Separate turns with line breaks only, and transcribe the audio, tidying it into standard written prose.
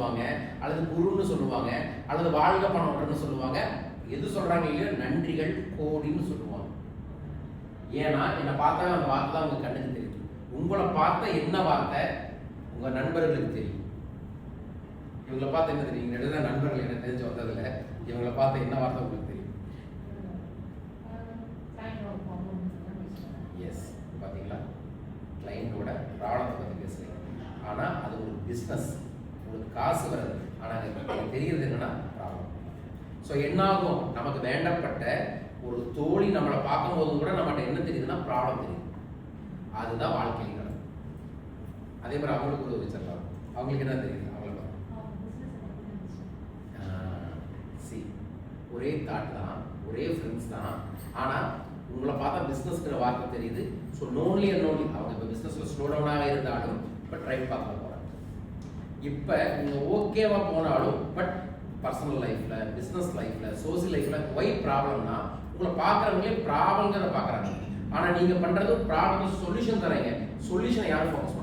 சொல்லுவாங்க, அல்லது குருன்னு சொல்லுவாங்க, அல்லது வாழ்க பணம்னு சொல்லுவாங்க. எது சொல்றாங்க இல்லையோ நன்றிகள் கோடின்னு சொல்லுவாங்க. ஏன்னா என்னை பார்த்தா அந்த வார்த்தை தான் உங்க கண்ணுக்கு தெரியும். உங்களை பார்த்த என்ன வார்த்தை உங்க நண்பர்களுக்கு தெரியும். இவங்களை பார்த்து என்ன தெரியும்? நடுவே நண்பர்கள் என்ன தெரிஞ்சு வந்ததில்ல. இவங்களை பார்த்து என்ன வார்த்தை உங்களுக்கு தெரியும்? எஸ், பார்த்தீங்களா? கிளைண்டோட ப்ராப்ளத்தை பற்றி பேசுகிறேன். ஆனால் அது ஒரு பிஸ்னஸ், உங்களுக்கு காசு வருது. ஆனால் எனக்கு தெரிகிறது என்னன்னா ப்ராப்ளம். ஸோ என்னாகும், நமக்கு வேண்டப்பட்ட ஒரு தோழி நம்மளை பார்க்கும்போதும் கூட நம்மகிட்ட என்ன தெரியுதுன்னா ப்ராப்ளம் தெரியுது. அதுதான் வாழ்க்கையில் நடக்கும். அதே மாதிரி அவங்களுக்கு ஒரு வச்சிடலாம். அவங்களுக்கு என்ன தெரியுது? அவங்கள சி ஒரே தாட் தான், ஒரே ஃப்ரெண்ட்ஸ் தான். ஆனால் உங்களை பார்த்தா பிஸ்னஸ்ங்கிற வார்த்தை தெரியுது. ஸோ நோன்லி அண்ட் நோன்லி அவங்க இப்போ பிஸ்னஸில் ஸ்லோ டவுனாக இருந்தாலும் இப்போ ட்ரைவ் பார்க்க போகிறாங்க. இப்போ நீங்கள் ஓகேவாக போனாலும் பட் பர்சனல் லைஃப்பில், பிஸ்னஸ் லைஃப்பில், சோசியல் லைஃப்பில் ஒய் ப்ராப்ளம்னா உங்களை பார்க்குறவங்களே ப்ராப்ளங்கிறத பார்க்குறாங்க. ஆனால் நீங்கள் பண்ணுறது ப்ராப்ளம் சொல்யூஷன் தரீங்க. சொல்யூஷனை யாரும் ஃபோக்கஸ்